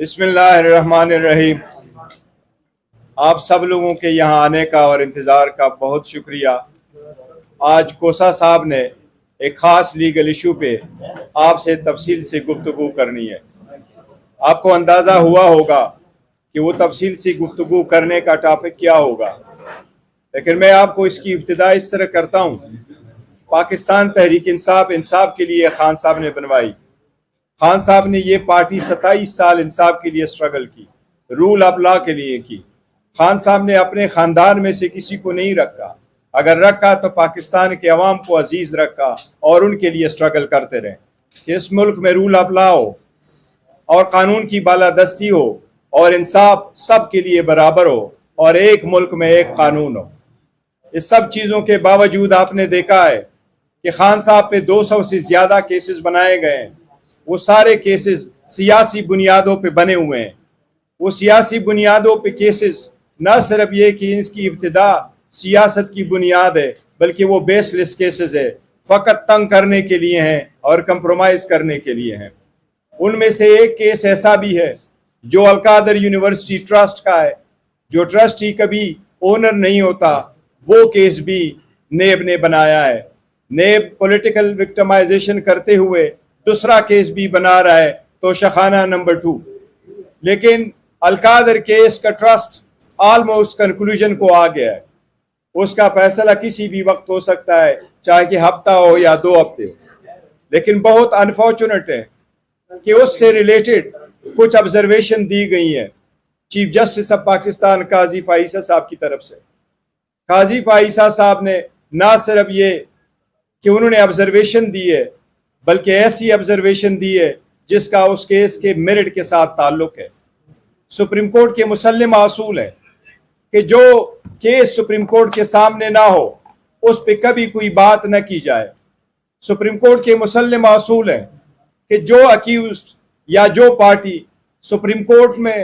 بسم اللہ الرحمن الرحیم۔ آپ سب لوگوں کے یہاں آنے کا اور انتظار کا بہت شکریہ۔ آج کوسا صاحب نے ایک خاص لیگل ایشو پہ آپ سے تفصیل سے گفتگو کرنی ہے۔ آپ کو اندازہ ہوا ہوگا کہ وہ تفصیل سے گفتگو کرنے کا ٹاپک کیا ہوگا، لیکن میں آپ کو اس کی ابتدا اس طرح کرتا ہوں۔ پاکستان تحریک انصاف کے لیے خان صاحب نے بنوائی۔ خان صاحب نے یہ پارٹی 27 سال انصاف کے لیے سٹرگل کی، رول آف لا کے لیے کی۔ خان صاحب نے اپنے خاندان میں سے کسی کو نہیں رکھا، اگر رکھا تو پاکستان کے عوام کو عزیز رکھا اور ان کے لیے سٹرگل کرتے رہے کہ اس ملک میں رول آف لا ہو اور قانون کی بالادستی ہو اور انصاف سب کے لیے برابر ہو اور ایک ملک میں ایک قانون ہو۔ اس سب چیزوں کے باوجود آپ نے دیکھا ہے کہ خان صاحب پہ 200 سے زیادہ کیسز بنائے گئے ہیں۔ وہ سارے کیسز سیاسی بنیادوں پہ بنے ہوئے ہیں۔ وہ سیاسی بنیادوں پہ کیسز نہ صرف یہ کہ اس کی ابتدا سیاست کی بنیاد ہے، بلکہ وہ بیس لیس کیسز ہے، فقط تنگ کرنے کے لیے ہیں اور کمپرومائز کرنے کے لیے ہیں۔ ان میں سے ایک کیس ایسا بھی ہے جو القادر یونیورسٹی ٹرسٹ کا ہے، جو ٹرسٹی کبھی اونر نہیں ہوتا، وہ کیس بھی نیب نے بنایا ہے۔ نیب پولیٹیکل وکٹمائزیشن کرتے ہوئے دوسرا کیس بھی بنا رہا ہے، تو شخانہ نمبر 2۔ لیکن القادر کیس کا ٹرسٹ آلموسٹ کنکلوژن کو آ گیا ہے۔ اس کا فیصلہ کسی بھی وقت ہو سکتا ہے، چاہے کہ ہفتہ ہو یا 2 ہفتے ہو۔ لیکن بہت انفارچونیٹ ہے کہ اس سے ریلیٹڈ کچھ آبزرویشن دی گئی ہیں چیف جسٹس آف پاکستان قاضی فائیسہ صاحب کی طرف سے۔ قاضی فائیسہ صاحب نے نہ صرف یہ کہ انہوں نے آبزرویشن دی ہے، بلکہ ایسی آبزرویشن دی ہے جس کا اس کیس کے میرٹ کے ساتھ تعلق ہے۔ سپریم کورٹ کے مسلم اصول ہے کہ جو کیس سپریم کورٹ کے سامنے نہ ہو اس پہ کبھی کوئی بات نہ کی جائے۔ سپریم کورٹ کے مسلم اصول ہے کہ جو اکیوزڈ یا جو پارٹی سپریم کورٹ میں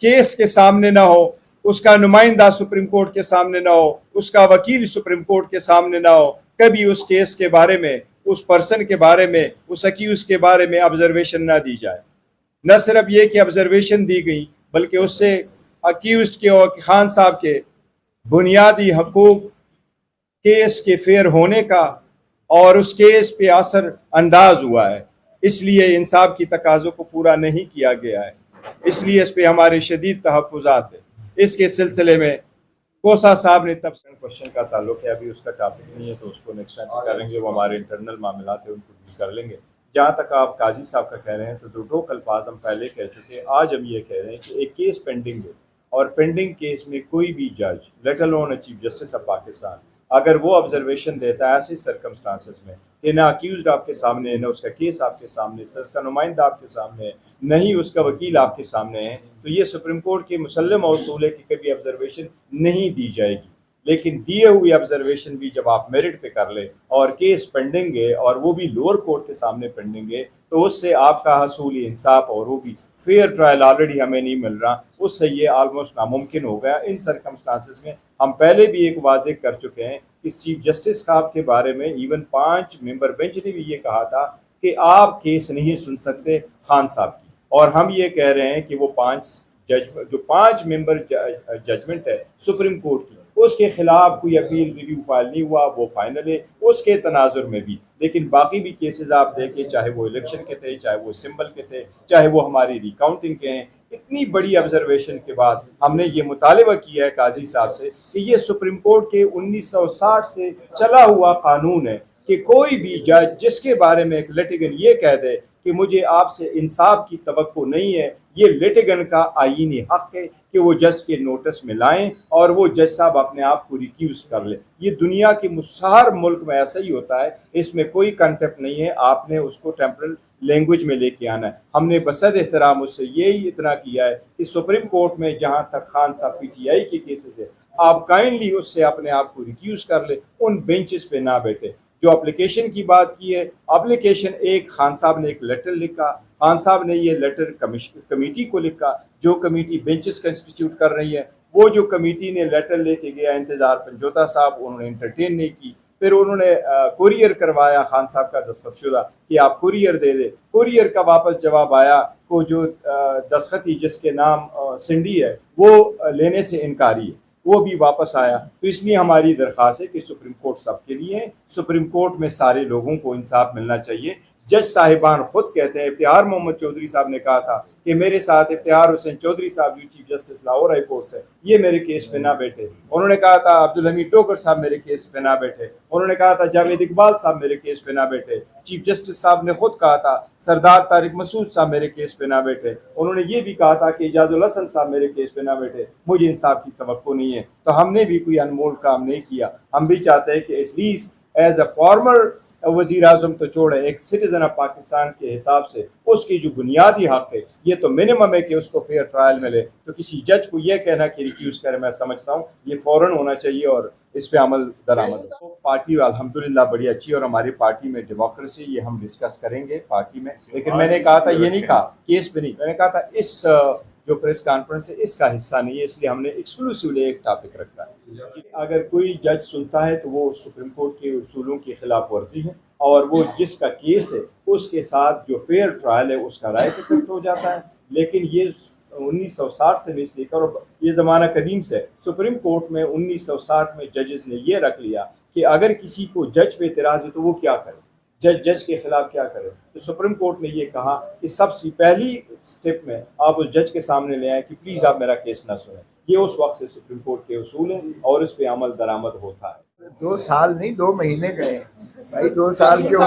کیس کے سامنے نہ ہو، اس کا نمائندہ سپریم کورٹ کے سامنے نہ ہو، اس کا وکیل سپریم کورٹ کے سامنے نہ ہو، کبھی اس کیس کے بارے میں، اس پرسن کے بارے میں، اس اکیوز کے بارے میں آبزرویشن نہ دی جائے۔ نہ صرف یہ کہ آبزرویشن دی گئی، بلکہ اس سے اکیوزڈ کے اور خان صاحب کے بنیادی حقوق، کیس کے فیئر ہونے کا اور اس کیس پہ اثر انداز ہوا ہے۔ اس لیے انصاف کی تقاضوں کو پورا نہیں کیا گیا ہے، اس لیے اس پہ ہمارے شدید تحفظات ہیں۔ اس کے سلسلے میں کوسا صاحب نے تفصیل کوشچن کا تعلق ہے، ابھی اس کا ٹاپک نہیں ہے تو اس کو نیکسٹ ٹائم کریں گے، وہ ہمارے انٹرنل معاملات ہیں ان کو بھی کر لیں گے۔ جہاں تک آپ قاضی صاحب کا کہہ رہے ہیں تو دو الفاظ ہم پہلے کہہ چکے، آج ہم یہ کہہ رہے ہیں کہ ایک کیس پینڈنگ ہے اور پینڈنگ کیس میں کوئی بھی جج let alone chief justice of Pakistan اگر وہ آبزرویشن دیتا ہے ایسے سرکمسٹانسز میں کہ نہ اکیوزڈ آپ کے سامنے ہے، نہ اس کا کیس آپ کے سامنے ہے، اس کا نمائندہ آپ کے سامنے ہے، نہ ہی اس کا وکیل آپ کے سامنے ہے، تو یہ سپریم کورٹ کے مسلم اصول ہے کہ کبھی آبزرویشن نہیں دی جائے گی۔ لیکن دیے ہوئی آبزرویشن بھی جب آپ میرٹ پہ کر لیں اور کیس پینڈنگ ہے اور وہ بھی لوور کورٹ کے سامنے پینڈنگ ہے، تو اس سے آپ کا حصول انصاف اور وہ بھی فیئر ٹرائل آلریڈی ہمیں نہیں مل رہا، اس سے یہ آلموسٹ ناممکن ہو گیا۔ ان سرکمسٹانسز میں ہم پہلے بھی ایک واضح کر چکے ہیں کہ چیف جسٹس صاحب کے بارے میں ایون 5 ممبر بینچ نے بھی یہ کہا تھا کہ آپ کیس نہیں سن سکتے خان صاحب کی، اور ہم یہ کہہ رہے ہیں کہ وہ 5 ممبر ججمنٹ ہے سپریم کورٹ کی، اس کے خلاف کوئی اپیل ریویو فائل نہیں ہوا، وہ فائنل ہے اس کے تناظر میں بھی۔ لیکن باقی بھی کیسز آپ دیکھیں، چاہے وہ الیکشن کے تھے، چاہے وہ سمبل کے تھے، چاہے وہ ہماری ریکاؤنٹنگ کے ہیں، اتنی بڑی آبزرویشن کے بعد ہم نے یہ مطالبہ کیا ہے قاضی صاحب سے کہ یہ سپریم کورٹ کے 1960 سے چلا ہوا قانون ہے کہ کوئی بھی جج جس کے بارے میں ایک لیٹیگن یہ کہہ دے کہ مجھے آپ سے انصاف کی توقع نہیں ہے، یہ لیٹیگن کا آئینی حق ہے کہ وہ جج کے نوٹس میں لائیں اور وہ جج صاحب اپنے آپ کو ریکیوز کر لے۔ یہ دنیا کے ہر ملک میں ایسا ہی ہوتا ہے، اس میں کوئی کنٹیمپٹ نہیں ہے، آپ نے اس کو ٹیمپرل لینگویج میں لے کے آنا ہے۔ ہم نے بصد احترام اس سے یہی اتنا کیا ہے کہ سپریم کورٹ میں جہاں تک خان صاحب پی ٹی آئی کے کیسز ہے، آپ کائنڈلی اس سے اپنے آپ کو ریکیوز کر لیں، ان بینچز پہ نہ بیٹھے۔ جو اپلیکیشن کی بات کی ہے، اپلیکیشن ایک خان صاحب نے ایک لیٹر لکھا، خان صاحب نے یہ لیٹر کمیٹی کو لکھا، جو کمیٹی بینچز کا انسٹیٹیوٹ کر رہی ہے، وہ جو کمیٹی نے لیٹر لے کے گیا انتظار پنجوتا صاحب، انہوں نے انٹرٹین نہیں کی، پھر انہوں نے کوریئر کروایا خان صاحب کا دستخط شدہ کہ آپ کوریئر دے دیں. کوریئر کا واپس جواب آیا وہ جو دستخطی جس کے نام سنڈی ہے وہ لینے سے انکاری ہے, وہ بھی واپس آیا. تو اس لیے ہماری درخواست ہے کہ سپریم کورٹ سب کے لیے ہے, سپریم کورٹ میں سارے لوگوں کو انصاف ملنا چاہیے. جج صاحبان خود کہتے ہیں, افتخار محمد چودھری صاحب نے کہا تھا کہ میرے ساتھ افتخار حسین چودھری صاحب جو chief justice Lahore high court سے, یہ میرے کیس پہ نہ بیٹھے. انہوں نے کہا تھا عبدالحمید ٹوکر صاحب میرے کیس پہ نہ بیٹھے. انہوں نے کہا تھا جاوید اقبال صاحب میرے کیس پہ نہ بیٹھے. چیف جسٹس صاحب نے خود کہا تھا سردار طارق مسعود صاحب میرے کیس پہ نہ بیٹھے. انہوں نے یہ بھی کہا تھا کہ اعجاز الحسن صاحب میرے کیس پہ نہ بیٹھے. مجھے انصاف کی توقع نہیں ہے, تو ہم نے بھی کوئی انمول کام نہیں کیا. ہم بھی چاہتے ہیں کہ at least as a former وزیر اعظم تو چھوڑے, ایک سٹیزن آف پاکستان کے حساب سے اس کی جو بنیادی حق ہے یہ تو منیمم ہے کہ اس کو فیئر ٹرائل ملے. تو کسی جج کو یہ کہنا کہ ریکیوز کرے, میں سمجھتا ہوں یہ فوراً ہونا چاہیے اور اس پہ عمل درآمد. پارٹی الحمدللہ بڑی اچھی, اور ہماری پارٹی میں ڈیموکریسی, یہ ہم ڈسکس کریں گے پارٹی میں. لیکن میں نے کہا تھا یہ نہیں کہا کیس پہ نہیں, میں نے کہا تھا اس جو پریس کانفرنس ہے اس کا حصہ نہیں ہے, اس لیے ہم نے ایکسکلوسیولی ایک ٹاپک رکھا ہے. اگر کوئی جج سنتا ہے تو وہ سپریم کورٹ کے اصولوں کی خلاف ورزی ہے, اور وہ جس کا کیس ہے اس کے ساتھ جو فیئر ٹرائل ہے اس کا رائٹ افیکٹ ہو جاتا ہے. لیکن یہ 1960 سے نہیں لے کر, یہ زمانہ قدیم سے, سپریم کورٹ میں 1960 میں ججز نے یہ رکھ لیا کہ اگر کسی کو جج پہ اعتراض ہے تو وہ کیا کرے, جج کے خلاف کیا کرے. تو سپریم کورٹ نے یہ کہا کہ سب سے پہلی سٹیپ میں آپ اس جج کے سامنے لے آئیں کہ پلیز آپ میرا کیس نہ سنیں. یہ اس وقت سے سپریم کورٹ کے اصول ہیں اور اس پہ عمل درآمد ہوتا ہے. 2 سال نہیں 2 مہینے گئے بھائی, 2 سال کیوں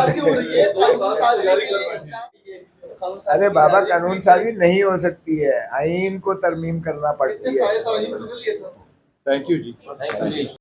ارے بابا قانون سازی نہیں ہو سکتی ہے, آئین کو ترمیم کرنا پڑتی ہے. Thank you G.